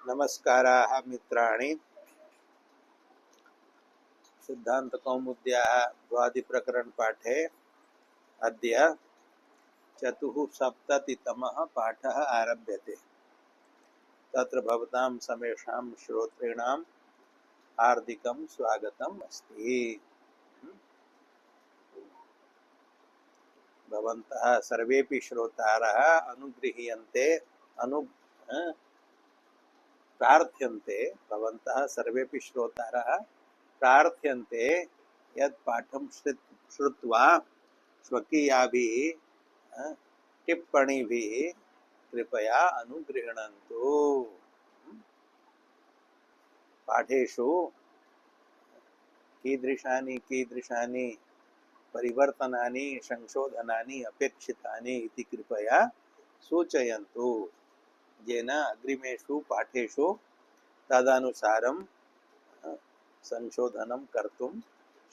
नमस्काराः मित्राणि। सिद्धान्तकौमुद्याः द्वादिप्रकरणपाठे अद्य चतुःसप्ततितमः पाठः आरभ्यते। तत्र भवतां समेषां श्रोतॄणां हार्दिकं स्वागतम् अस्ति। भवन्तः सर्वेपि श्रोतारः अनुगृह्यन्ते प्रार्थ्यन्ते। भवन्तः सर्वेपि श्रोतारः प्रार्थ्यन्ते यत् पाठं श्रुत्वा स्वकीयाभिः टिप्पणीभिः कृपया अनुगृह्णन्तु। पाठेषु कीदृशानि परिवर्तनानि संशोधनानि अपेक्षितानि इति कृपया सूचयन्तु, येन अग्रिमेषु पाठेषु तदनुसारं संशोधनं कर्तुं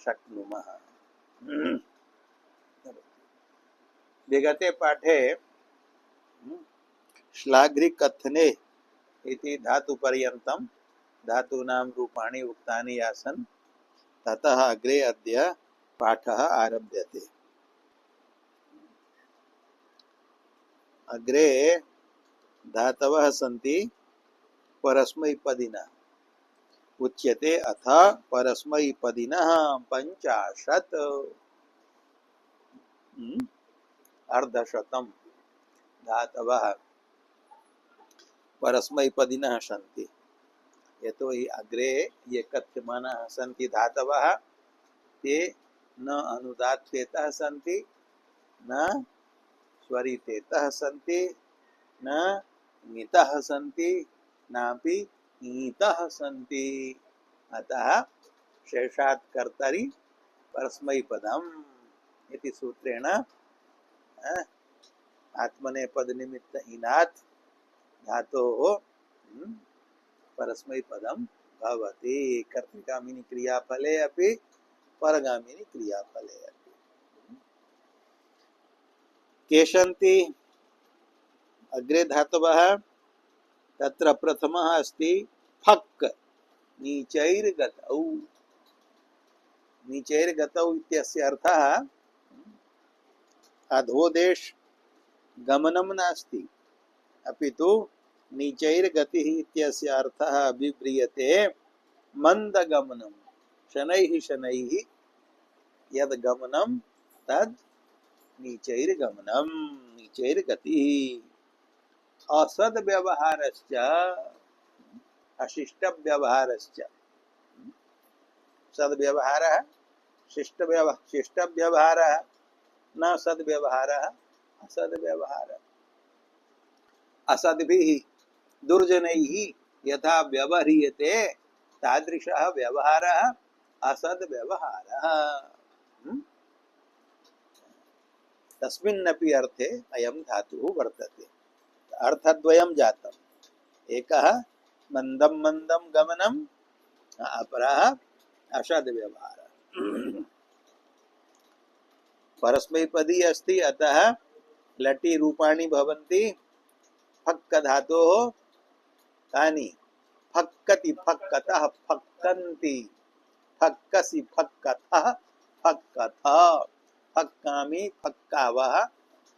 शक्नुमः। विगते पाठे श्लाघ्रिकथने इति धातुपर्यन्तं धातूनां रूपाणि उक्तानि आसन्। ततः अग्रे अद्य पाठः आरभ्यते। अग्रे धातवः सन्ति परस्मैपदिनः। उच्यते अथ परस्मैपदिनः 50 अर्धशतं धातवः परस्मैपदिनः सन्ति। यतोहि अग्रे ये कथ्यमानाः सन्ति धातवः ते न अनुदात्तेतः सन्ति, न स्वरितेतः सन्ति, न ङितः सन्ति, नापि ङीतः सन्ति। अतः शेषात् कर्तरि परस्मैपदम् इति सूत्रेण आत्मनेपदनिमित्तहीनात् धातोः परस्मैपदं भवति। कर्तृगामिनी क्रियाफले अपि परगामिनी क्रियाफले अपि। केषन्ति अग्रे धातवः? तत्र प्रथमः अस्ति फक्। नीचैर्गतौ। नीचैर्गतौ इत्यस्य अर्थः अधोदेश गमनं नास्ति, अपितु नीचैर्गतिः इत्यस्य अर्थः अभिव्रियते मन्दगमनं। शनैः शनैः यद् गमनं तद् नीचैर्गमनं, नीचैर्गतिः। असद्व्यवहारश्च अशिष्टव्यवहारश्च। सद्व्यवहारः शिष्टव्यवहारः, न सद्व्यवहारः असद्व्यवहारः। असद्भिः दुर्जनैः यथा व्यवह्रियते तादृशः व्यवहारः असद्व्यवहारः। तस्मिन्नपि अर्थे अयं धातुः वर्तते। अर्थद्वयं जातम्। एकः मन्दं मन्दं गमनं, अपरः असद्व्यवहारः। परस्मैपदी अस्ति, अतः लटि रूपाणि भवन्ति। फक्क धातोः कानि? फक्कति फक्कतः फक्कन्ति, फक्कसि फक्कथः फक्कथ, फक्कामि फक्कावः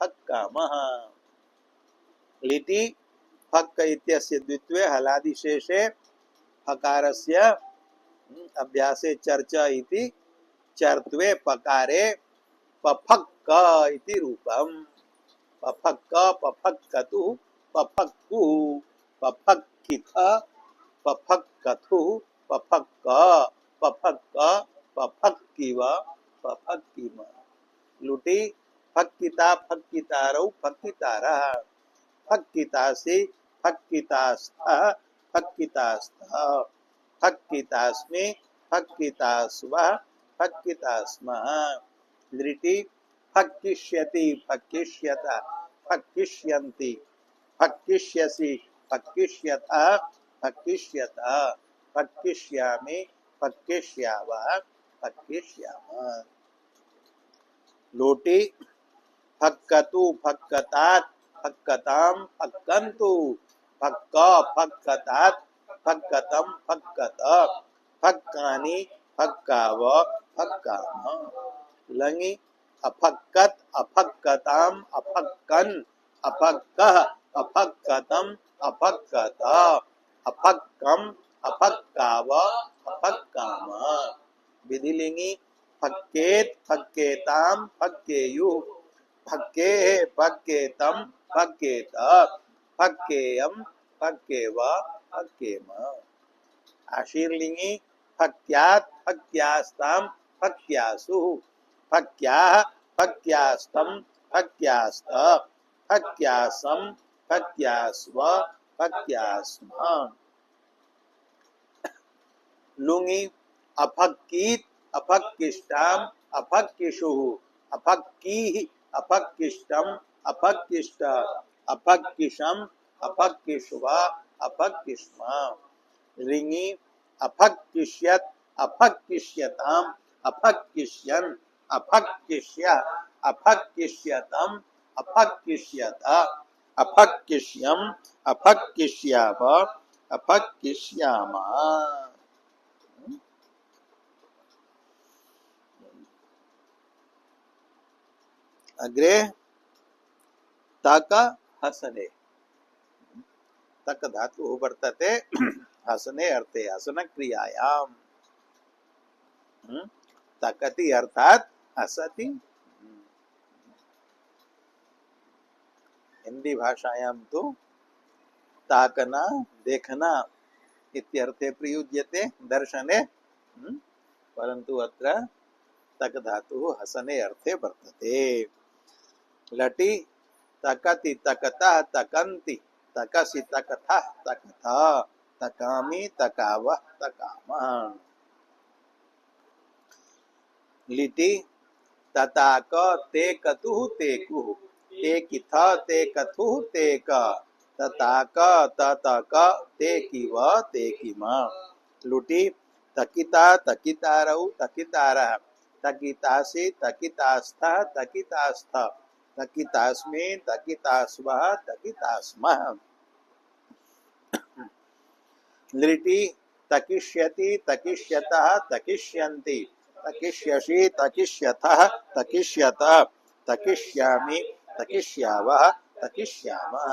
फक्कामः। लिटि फक्क इत्यस्य द्वित्वे हलादिशेषे फकारस्य अभ्यासे चर्च इति चर्त्वे पकारे पफक्क इति रूपम्। पफक्क पफक्कतु पफक्कुः पफक्किथ पफक्कथुः पफक्क पफक्क पफक्किव पफक्किम। लुटि फक्किता फक्कितारौ फक्कितारः, फक्कितासि फक्कितास्थः फक्कितास्थः, फक्कितास्मि फक्कितास्वः फक्कितास्मः। लिटि फक्किष्यति फक्किष्यतः फक्किष्यन्ति, फक्किष्यसि फक्किष्यतः फक्किष्यतः, फक्किष्यामि फक्किष्यावः फक्किष्यामः। लोटि फक्कतु फक्कतात् फक्कतां फक्कन्तु, फक्क फक्कतात् फक्कतम फक्कत फक्कानि फक्काव फक्काम लङि अफक्कत अफक्कताम अफक्कन अफक्कः अफक्कतम अफक्कत अफक्कम अफक्काव अफक्काम विधिलिंगी फक्केत फक्केताम फक्केयु फक्केः फक्केतम फक्केत फक्केयम फक्केव फक्केम आशीर्लिंगी फक्यात् फक्यास्ताम फक्यासु फक्याः फक्यास्तम फक्यास्त फक्यासम फक्यास्व फक्यास्म लुङि अफक्कीत अफक्किष्टाम अफक्किषुः अफक्कीः अफक्किष्टम अफक्किष्ट अफक्किशम अफक्किष्व अफक्किष्म लिङि अफक्किष्यत् अफक्किष्यताम अफक्किष्यन् अफक्किष्य अफक्किष्यतम अफक्किष्यत अफक्किष्यम अफक्किष्याव अफक्किष्यामा अग्रे तक हसने तक धातु वर्तते हसने अर्थे हसन क्रियायाम तकति अर्थात हसति हिंदी भाषायां तो ताकना देखना इत्यर्थे प्रयुज्यते दर्शने परंतु अत्र तक धातु हसने अर्थे वर्तते लटि तकति तकतः तकन्ति तकसि तकथः तकथा तकामि तकावः तकामः लिटि तताक ते कतुः तेकुः ते किथ ते कथुः तेक तताक ततक ते किव ते किम लुटि तकिता तकितारौ तकितारः तकितासि तकितास्थः तकितास्थ तकितास्मि तकितास्वः तकितास्मः लिटि तकिष्यति तकिष्यतः तकिष्यन्ति तकिष्यसि तकिष्यथः तकिष्यत तकिष्यामि तकिष्यावः तकिष्यामः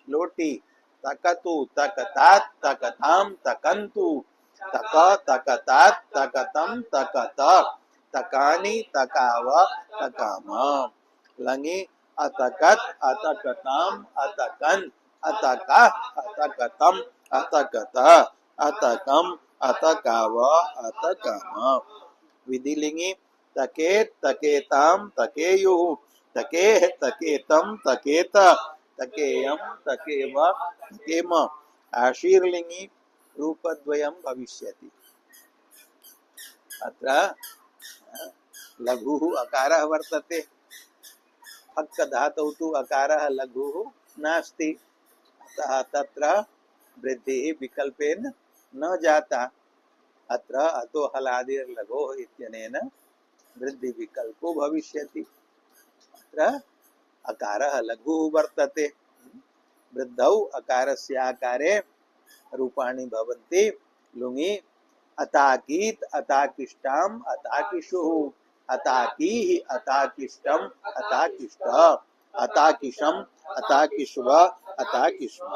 लोटि तकतु तकतात् तकतां तकन्तु तक तकतात् तकतं तकत तकानि तकाव तकाम लङि अतकत अतकताम अतकन अतकः अतकतम अतकत अतकम अतकाव अतकाम विधिलिंगी तकेत तकेताम तकेयुः तकेः तकेतम तकेत तकेयम तकेव तकेम आशीर्लिंगी रूपद्वयं भविष्यति अत्र लघुः अकारः वर्तते फक्क धातौ तु अकारः लघुः नास्ति अतः तत्र वृद्धिः विकल्पेन न जाता अत्र अतो हलादिर्लघोः इत्यनेन वृद्धि विकल्पो भविष्यति अत्र अकारः लघुः वर्तते वृद्धौ अकारस्य आकारे रूपाणि भवन्ति लुङि अताकीत अताकिष्टाम अताकिषुः अताकीः अताकिष्टम अताकिष्ट अताकिशम अताकिष्व अताकिष्म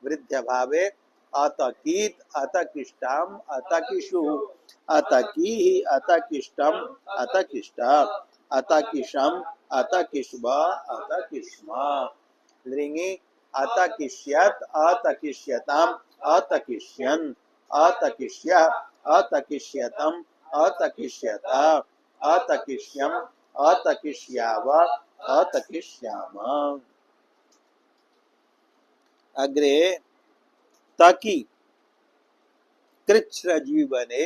वृद्ध भावे अतकीत अतकिष्टाम अतकिषुः अतकीः अतकिष्टम अतकिष्ट अतकिशम अतकिष्व अतकिष्म लिङि अतकिष्यत् अतकिष्यताम अतकिष्यन् अतकिष्यः अतकिष्यतम अतकिष्यत अतकिष्यम अतकिष्याव अतकिष्याम अग्रे तकी कृच्छ्र जीवने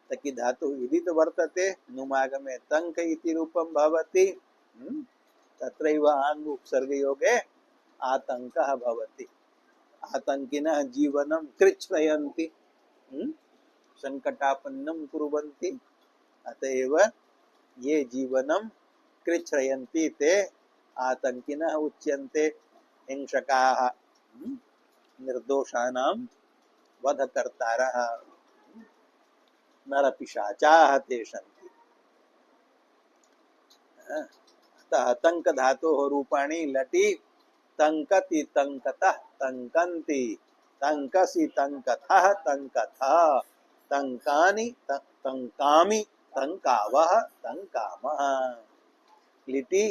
तकी धातु विदित वर्तते नुमागमे तंक इति रूपं भवति तत्रैव आङ् उपसर्गयोगे आतङ्कः भवति आतङ्किनः जीवनं कृच्छ्रयन्ति संकटापन्नं कुर्वन्ति अतएव ये जीवनं कृच्छ्रयन्ति ते आतङ्किनः उच्यन्ते हिंसकाः निर्दोषाणां वधकर्तारः नरपिशाचाः ते सन्ति। अतः तंक धातोः रूपाणि लटि तंकति तंकतः तंकन्ति तंकसि तंकथः तंकथः तंकानि तंकामि तंकावः तंकामः। लिटि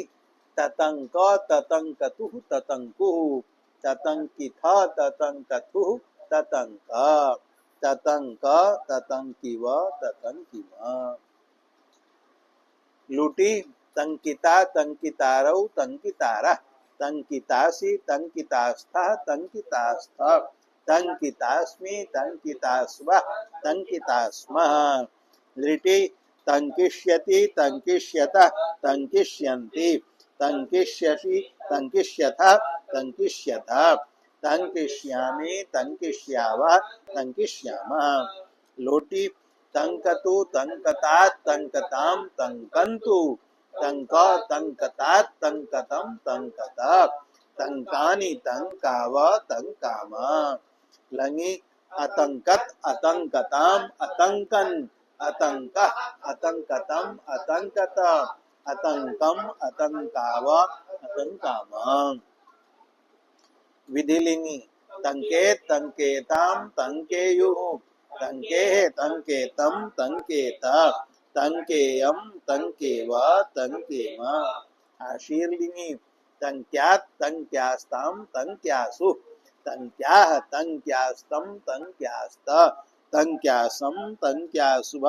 ततंक ततंकतुः ततंकुः ततंकिथ ततंकथुः ततंक ततंक ततंकिव ततंकिम। लुटि तंकिता तंकितारौ तंकितारः तंकितासि तंकितास्थः तंकितास्थः तंकितास्मि तंकितास्वः तंकितास्मः। लिटि तंकिष्यति तंकिष्यतः तंकिष्यन्ति तंकिष्यसि तंकिष्यथः तंकिष्यतः तंकिष्यामि तंकिष्यावः तंकिष्यामः। लोटि तंकतु तंकतात् तंकतां तंकन्तु तंक तंकतात् तंकतं तंकत तंकानि तंकाव तंकाम। लङि अतंकत अतंकताम् अतंकन् अतंकः अतंकतम् अतंकत अतंकम अतंकाव अतंकाम। विधिलिंगि तंकेत तंकेतां तंकेयुः तंकेः तंकेतं तंकेत तंकेयं तंकेव तंकेम। आशीर्लिंगि तंक्यात् तंक्यास्तां तंक्यासु तंक्याः तंक्यास्तं तंक्यास्त तंक्यासं तंक्यास्व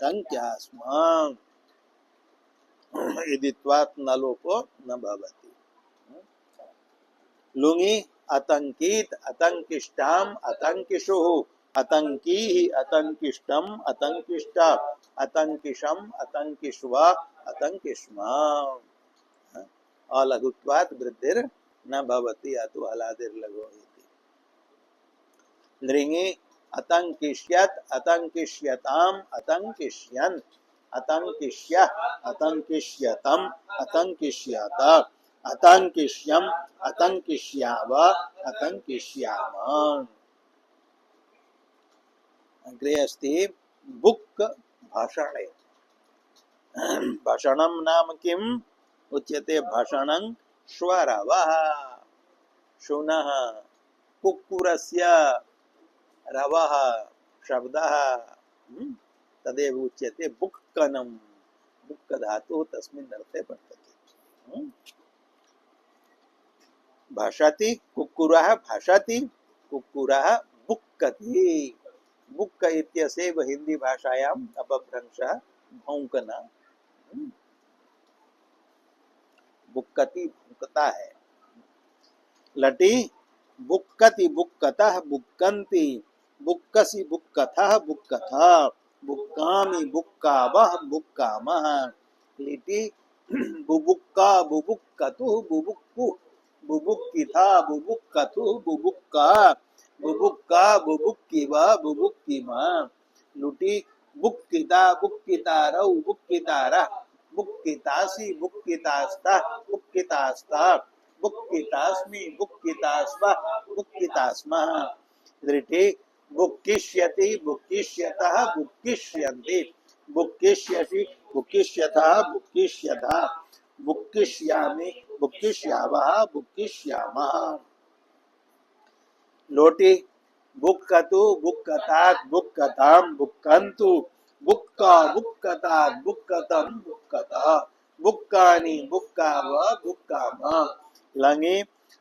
तंक्यास्म। इदित्वात् न लोपो न भवति। लुङि अतंकित अतंकिष्टाम अतंकिषुः अतंकीः अतंकिष्टम अतंकिष्ट अतंकिषम अतंकिष्व अतंकिष्म। अलघुत्वात् वृद्धिर् न भवति अतु हलादिर्लघो इति। नृङि अतंकिष्यत् अतंकिष्यताम् अतंकिष्यन् अतंकिष्यः अतंकिष्यतम् अतंकिष्यत अतंकिष्यम् अतंकिष्याव अतंकिष्याम। अग्रे अस्ति बुक् भाषणे। भाषणं नाम किम् उच्यते? भाषणं श्वरवः शुनः कुक्कुरस्य रवः शब्दः तदेव उच्यते बुक्कनं। बुक्क धातुः तस्मिन् अर्थे वर्तते। भाषति कुक्कुरः भाषति कुक्कुरः बुक्कति। बुक्क इत्यस्यैव हिंदी भाषायाम् अपभ्रंशः भौंकना। बुक्कति भौंकता है। लटि बुक्कति बुक्कतः बुक्कन्ति बुक्कसि बुक्कथः बुक्कथः बुक्कामि बुक्कावः बुक्कामः। लिटि बुबुक्का बुबुक्कतुः बुबुक्कुः बुबुक्किथा बुबुक्कथुः बुबुक्का बुबुक्का बुबुक्किव बुबुक्किम। लुटि बुक्किता बुक्कितारौ बुक्कितारः बुक्कितासि बुक्कितास्तः बुक्कितास्तः बुक्कितास्मि बुक्कितास्व बुक्कितास्मः। लिटि बुक्किष्यति बुक्किष्यतः बुक्किष्यन्ति बुक्किष्यसि बुक्किष्यथः बुक्किष्यतः बुक्किष्यामि बुक्किष्यावः बुक्किष्यामः। लोटि बुक्कतु बुक्कतात् बुक्कतां बुक्कन्तु बुक्का बुक्कतात् बुक्कतं बुक्कतः बुक्कानि बुक्काव बुक्काम। लङि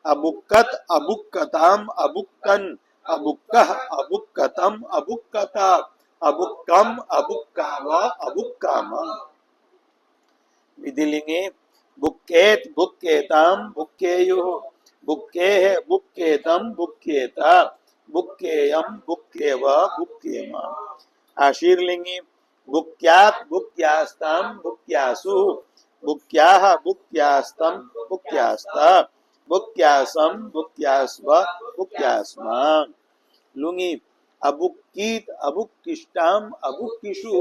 अबुक्कत अबुक्कताम् अबुक्कन् अबुक्कः अबुक्कतम् अबुक्कत अबुक्कम अबुक्काव अबुक्काम। विधिलिंगे बुक्केत बुक्केताम् बुक्केयुः बुक्केः बुक्केतं बुक्केत बुक्केयं बुक्केव बुक्केम। आशीर्लिंगे बुक्क्यात् बुक्क्यास्तां बुक्क्यासु बुक्क्याः बुक्क्यास्तं बुक्क्यास्त बुक्क्यासं बुक्क्यास्व बुक्क्यास्म। लुङि अबुक्कीत अबुक्किष्टाम् अबुक्किषु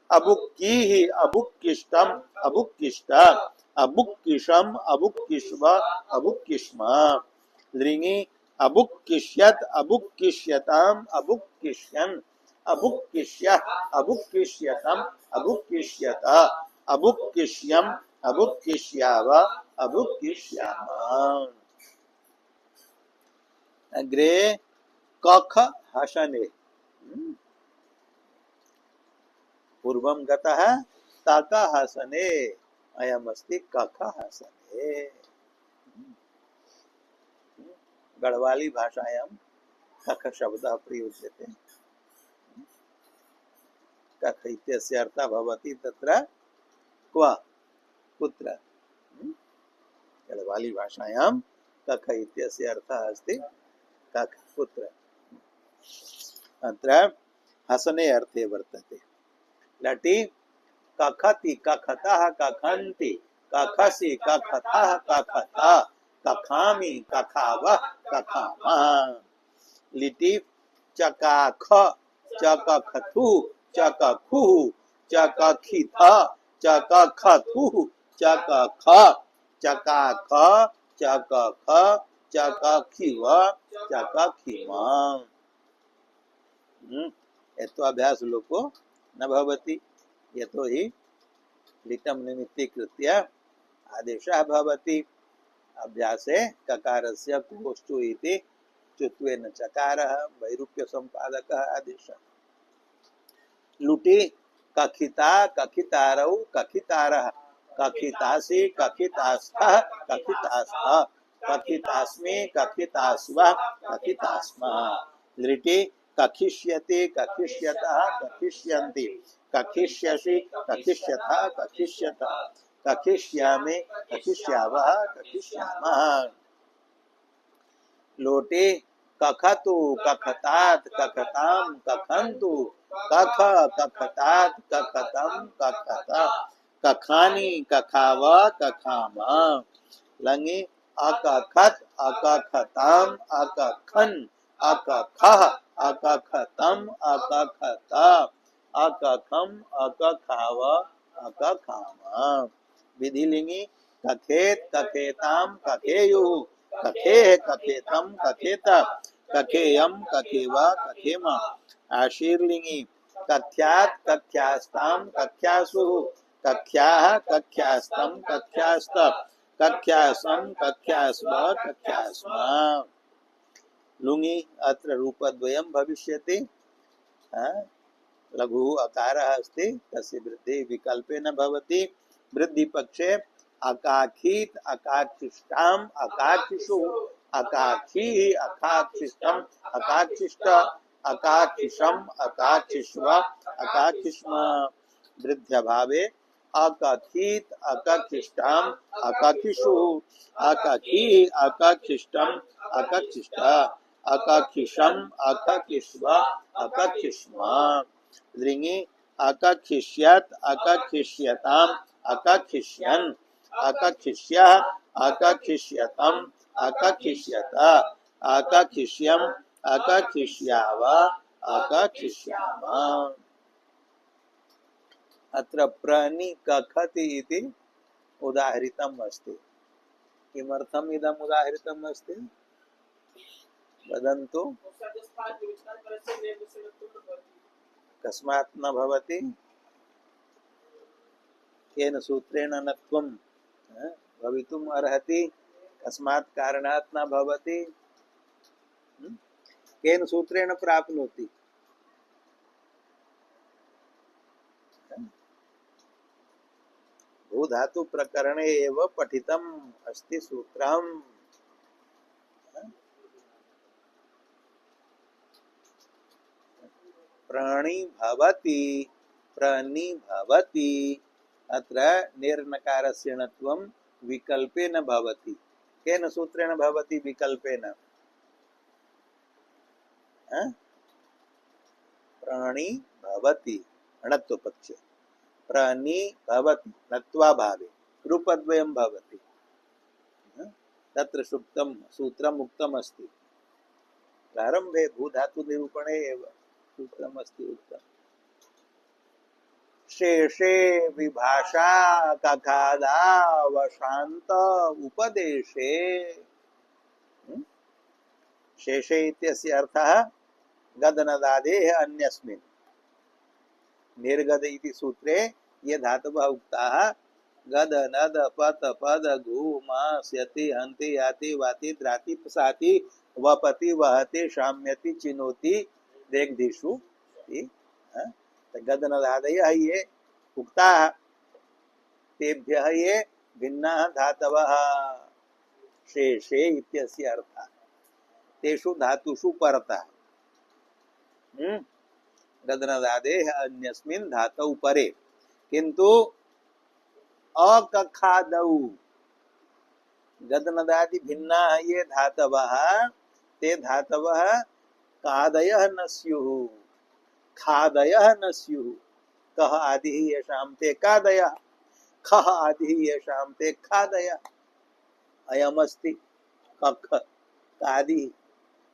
अबुक्कीः अबुक्किष्टम् अबुक्किष्ट अबुक्किषम् अबुक्किष्व अबुक्किष्म। लृङि अबुक्किष्यत् अबुक्किष्यताम् अबुक्किष्यन् अबुक्किष्यः अबुक्किष्यतम् अबुक्किष्यत अबुक्किष्यम् अबुक्किष्याव अबुक्किष्याम। अग्रे कख हसने पूर्वं गतः तक हसने अयमस्ति कख हसने। गढ़वाली भाषायां कख शब्दः प्रयुज्यते। कख इत्यस्य अर्थः भवति तत्र क्व कुत्र। गढ़वाली भाषायां कख इत्यस्य अर्थः अस्ति कख कुत्र। अत्र हसने अर्थे वर्तते। लटि कखति कखतः कखन्ति कखसि कखतः कखता कखामि कखावः कखामः। लिटि चकाख चकखथु चकखुः चकखिथ चकखथुः चकख चकाख चकख चकखिव चकखिम। एतो अभ्यास लोको न भवति यतो हि लिटम निमित्तीकृत्य आदेशः भवति। अभ्यासे ककारस्य कोष्ठु इति चुत्वेन चकारः वैरूप्य संपादकः आदेशः। लुटि कखिता कखितारौ कखितारः कखितासि कखितास्थः कखितास्थः कखितास्मि कखितास्वः कखितास्मः। लिटि कखिष्यति कखिष्यतः कखिष्यन्ति कखिष्यसि कखिष्यतः कखिष्यतः कखिष्यामि कखिष्यावः कखिष्यामः। लोटे कखतु कखतात कखताम कखन्तु कख कखतात कखतम कखता कखानि कखाव कखाम। लङि अकखत अकखताम अकखन अकखः अकखतम अकखत अकखम अकखाव अकखाम। विधिलिङि कखेत कखेताम कखेयुः कखेः कखेतम कखेत कखेयम कखेव कखेम। आशीर्लिङि कख्यात कख्यास्ताम कख्यासुः कख्याः कख्यास्तम कख्यास्त कख्यासम कख्यास्व कख्यास्म। लुङि अत्र रूपद्वयं भविष्यति। लघु अकारः अस्ति तस्य वृद्धि विकल्पेन भवति। वृद्धि पक्षे अकाखीत अकाक्षिष्टाम अकाक्षिषु अकाक्षीः अकाक्षिष्टम अकाक्षिष्ट अकाक्षिषम अकाक्षिष्व अकाक्षिष्म। वृद्ध्यभावे अकखीत अकक्षिष्टाम अकक्षिषु अकखीः अकक्षिष्टम अकक्षिष्ट अकक्षिषम अकक्षिष्व अकक्षिष्म। लृङि अकक्षिष्यत् अकक्षिष्यताम् अकक्षिष्यन् अकक्षिष्यः अकक्षिष्यतम् अकक्षिष्यत अकक्षिष्यम् अकक्षिष्याव अकक्षिष्याम। अत्र प्रनि कखति इति उदाहृतम् अस्ति। किमर्थम् इदम् उदाहृतम् अस्ति वदन्तु। कस्मात् न भवति केन सूत्रेण नत्वं भवितुम् अर्हति। कस्मात् कारणात् न भवति केन सूत्रेण प्राप्नोति। भूधातु प्रकरणे एव पठितम् अस्ति सूत्रम्। प्राणी भवति प्रनि भवति। अत्र निर्नकारस्य णत्वं विकल्पेन भवति। केन सूत्रेण भवति विकल्पेन। प्राणी भवति णत्व पक्षे प्राणी भवति नत्वा भावे रूपद्वयं भवति। तत्र सुक्तं सूत्रम् उक्तम् अस्ति। प्रारम्भे भूधातु निरूपणे एव सूत्रम् अस्ति उक्तम्। शेषे विभाषा कखादावशान्त उपदेशे। शेषे इत्यस्य अर्थः गदनदादेः अन्यस्मिन्। निर्गद इति सूत्रे ये धातवः उक्ताः गद नद पत पद घु मास यति हन्ति याति वाति द्राति पसाति वपति वहति शाम्यति चिनोति देग्धिषु। गदनदादयः ये उक्ताः तेभ्यः ये भिन्नाः धातवः। शेषे इत्यस्य अर्थः तेषु धातुषु परतः। गदनदादेः अन्यस्मिन् धातौ परे किन्तु अकखादौ गदनदादि भिन्नाः ये धातवः ते धातवः कादयः न स्युः खादयः न स्युः। कः आदिः येषां ते कादयः खः आदिः येषां ते खादयः। अयमस्ति कख कादिः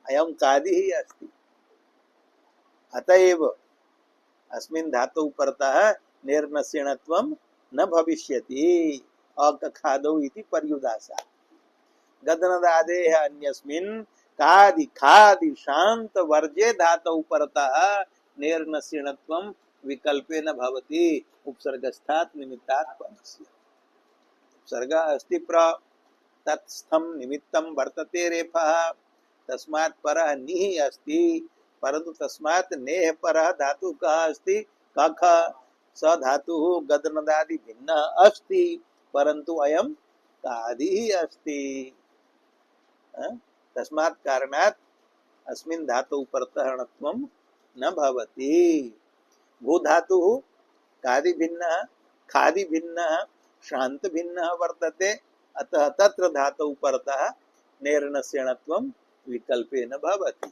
अयं कादिः अस्ति। अतएव अस्मिन् धातौ परतः निर्नस्यणत्वं न भविष्यति। अकखादौ इति पर्युदासा। गदनदादेः अन्यस्मिन् कादि खादि शांत वर्जे धातौ परतः निर्नस्यणत्वं विकल्पे न भवति। उपसर्गस्थात् निमित्तात् परस्य। उपसर्ग अस्ति प्र तत्स्थं निमित्तं वर्तते रेफः तस्मात् परः निः अस्ति परन्तु तस्मात् नेः परः धातु कः अस्ति कख। स धातुः गदनदादि भिन्नः अस्ति परन्तु अयं कादिः अस्ति। तस्मात् कारणात् अस्मिन् धातौ परतःणत्वं न भवति। भूधातुः कादि भिन्नः खादि भिन्नः शांत भिन्नः वर्तते अतः तत्र धातौ परतः निर्नस्यणत्वं विकल्पेन भवति।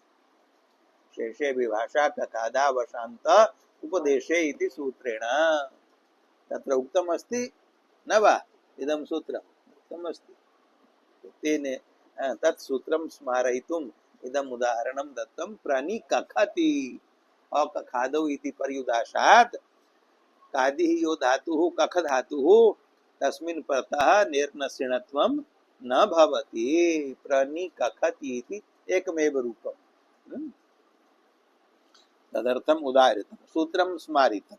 शेषे विभाषा कखादावशान्त उपदेशे इति सूत्रेण। तत्र उक्तम् अस्ति न वा इदं सूत्रम् उक्तम् अस्ति। तेन तत् सूत्रं स्मारयितुम् इदम् उदाहरणं दत्तं। प्रनिकखति अकखादौ इति पर्युदाशात् कादिः यो धातुः कख धातुः तस्मिन् परतः निर्नस्यणत्वं न भवति। प्रनिकखति इति एकमेव रूपम्। तदर्थम् उदाहृतं सूत्रं स्मारितं।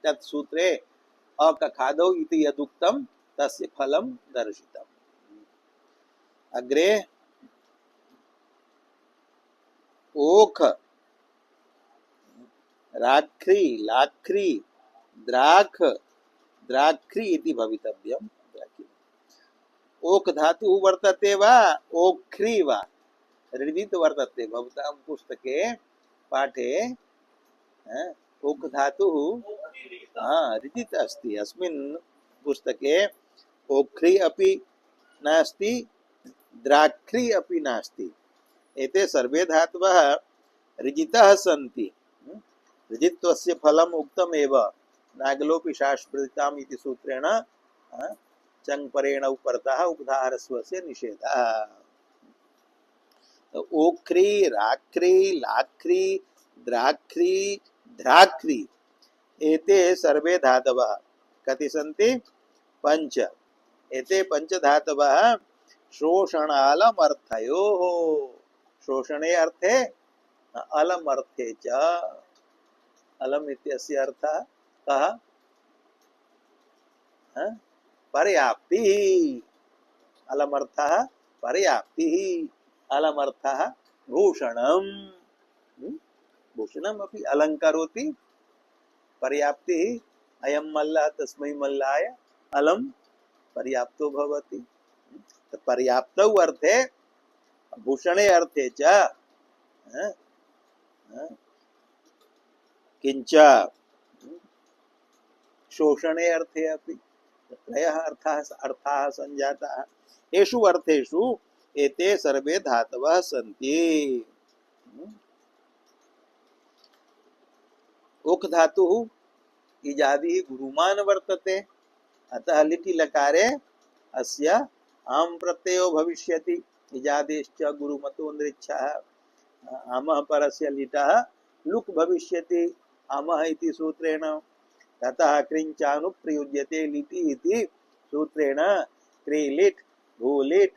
तत् सूत्रे अकखादौ इति यदुक्तं तस्य फलं दर्शितम्। अग्रे ओख राख्री लाख्री द्राख द्राख्री इति भवितव्यम्। ओक धातुः वर्तते वा ओख्री वा ऋदित वर्तते। भवतां पुस्तके पाठे ओक धातुः ऋदित अस्ति। अस्मिन् पुस्तके ओख्री अपि नास्ति द्राख्री अपि नास्ति। एते सर्वे धातवः ऋजितः सन्ति। ऋजित्वस्य फलम् उक्तमेव। नागलोपि शास्त्रप्रदिताम् इति सूत्रेण चङ्परेण उपरतः उपधारस्वस्य निषेधः। ओख्री राख्री लाख्री द्राख्री ध्राख्री एते सर्वे धातवः कति सन्ति पंच। एते पंच धातवः शोषणालमर्थयोः। शोषणे अर्थे अलमर्थे च। अलम इत्यस्य अर्थः कः पर्याप्तिः। अलमर्थः पर्याप्तिः अलमर्थः भूषणम्। भूषणम् अपि अलङ्करोति। पर्याप्तिः अयं मल्लः तस्मै मल्लाय अलम् पर्याप्तो भवति। पर्याप्तौ अर्थे भूषणे अर्थे च किंच शोषणे अर्थे अपि त्रयः अर्थाः संजाताः। एषु अर्थेषु एते सर्वे धातवः सन्ति। ओक धातुः इजादिः गुरुमान् वर्तते अतः लिटि लकारे अस्य आम् प्रत्ययो भविष्यति। इजादेश्च गुरुमतो नृच्छः। आमः परस्य लिटः लुक् भविष्यति आमः इति सूत्रेण। ततः क्रिञ्चानुप्रयुज्यते लिटि इति सूत्रेण क्रीलिट् भूलिट्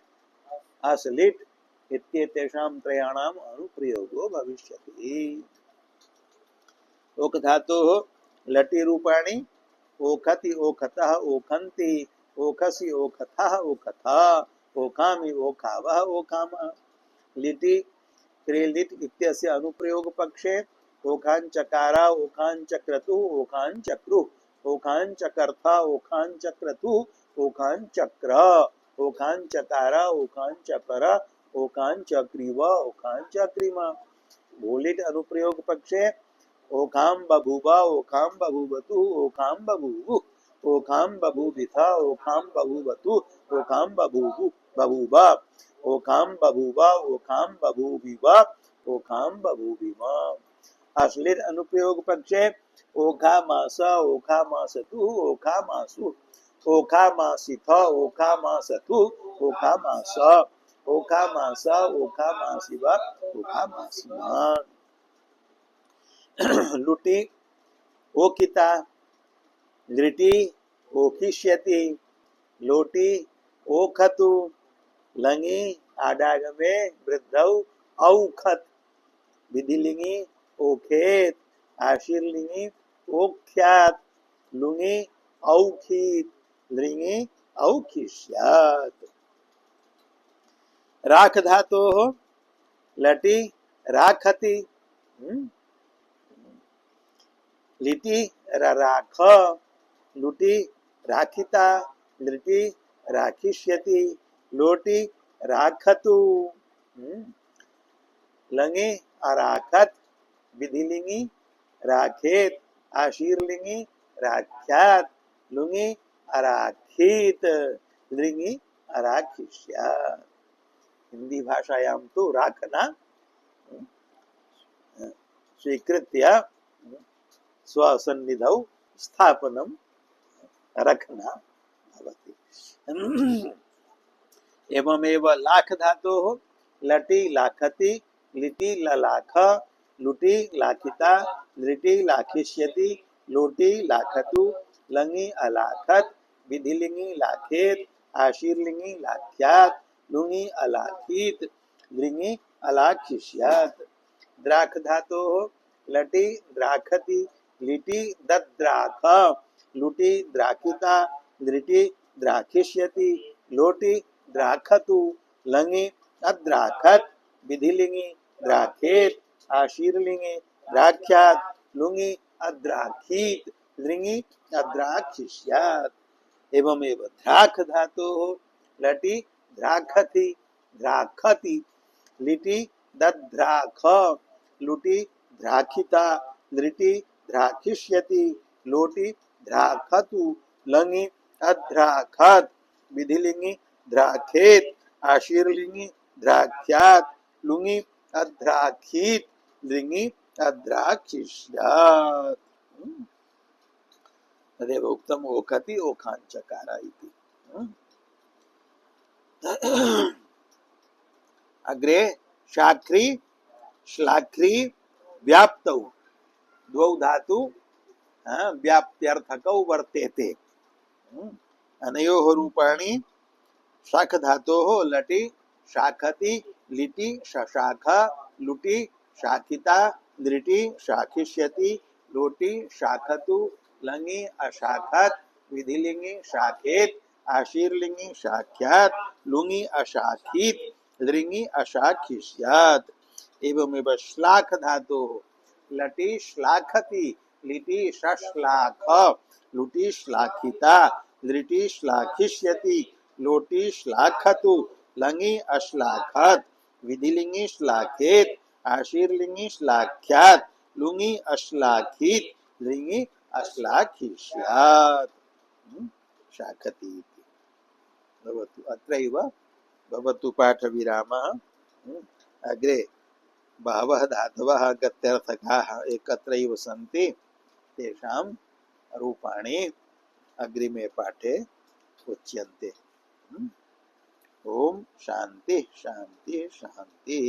अस्लिट् इत्येतेषां त्रयाणाम् अनुप्रयोगो भविष्यति। ओक धातोः लटि रूपाणि ओखति ओखतः ओखन्ति ओखसि ओखथः ओखथा ओखामि ओखावः ओखामः। लिटि क्रीलिट इत्यस्य अनुप्रयोग पक्षे ओखांचकारा ओखांचक्रतुः ओखांचक्रुः ओखांचकर्था ओखांचक्रतुः ओखांचक्र ओखांचकारा ओखांचकर ओखांचक्रीव ओखांचक्रीम। भूलिट अनुप्रयोग पक्षे ओखाम बभूव ओखाम बभूवतु ओखाम बभूवुः ओखाम बभूविथ ओखाम बभूवतु ओखाम बभूवु बभूव ओखाम बभूव ओखाम बभूविव ओखाम बभूविम। अश्लील अनुप्रयोग पक्षे ओखा मास ओखा मासतु ओखा मासु ओखा मासिथ ओखा मासतु ओखा मास ओखा मास ओखा मासिव ओखा मासिमा। लुटि ओकिता लृटि ओकिष्यति लोटि ओखतु लङि आडागमे वृद्धौ औखत विधिलिंगी ओखेत आशीर्लिंगी ओख्यात लुङि औखीत लृङि औखिष्यात। राख धातोः लटि राखति लिटि राख लुटि राखिता लृटि राखिष्यति लोटि राखतु लङि अराखत विधिलिंगी राखेत आशीर्लिंगी राख्यात लुङि अराखीत लृङि अराखिष्यात। हिंदी भाषायां तो राखना स्वीकृत्य स्वसन्निधौ स्थापनं रखना भवति। एवमेव लाख धातोः लटि लाखति लिटि ललाख लुटि लाखिता लृटि लाखिष्यति लोटि लाखतु लङि अलाखत विधिलिंगी लाखेत आशीर्लिंगी लाख्यात लुङि अलाखीत लृङि अलाखिष्यात। द्राख धातोः लटि द्राखति लिटि दद्राख लुटि द्राखिता लृटि द्राखिष्यति लोटि द्राखतु लङि अद्राखत विधिलिंगी द्राखेत आशीर्लिंगी द्राख्यात लुङि अद्राखीत लृङि अद्राखिष्यात। एवमेव द्राख धातोः लटि द्राखति द्राखति लिटि दद्राख लुटि द्राखिता लृटि द्राखिष्यति लोटि द्राखतु लङि अद्राखत विधिलिंगी द्राखेत आशीर्लिंगी द्राख्यात लुङि अद्राखीत लृङि अद्राखिष्यात्। तदेव उक्तम् ओखति ओखांचकार इति। अग्रे शाख्री श्लाख्री व्याप्तौ द्वौ धातु व्याप्त्यर्थकौ वर्तेते। अनयोः रूपाणि शाख धातोः लटि शाखति लिटि शशाख लुटि शाखिता लृटि शाखिष्यति लोटि शाखतु लङि अशाखत विधिलिंगी शाखेत आशीर्लिंगी शाख्यात लुङि अशाखीत लृङि अशाखिष्यात। एवमेव श्लाख धातोः लटि श्लाखति लिटि शश्लाख लुटि श्लाखिता लृटि श्लाखिष्यति लोटि श्लाखतु लङि अश्लाखत विधिलिंगी श्लाखेत आशीर्लिंगी श्लाख्यात लुङि अश्लाखीत लृङि अश्लाखिष्यात्। शाखति इति भवतु। अत्रैव भवतु पाठविरामः। अग्रे बहवः धातवः गत्यर्थकाः एकत्रैव सन्ति तेषां रूपाणि अग्रिमे पाठे उच्यन्ते। ओम शांति शांति शांति।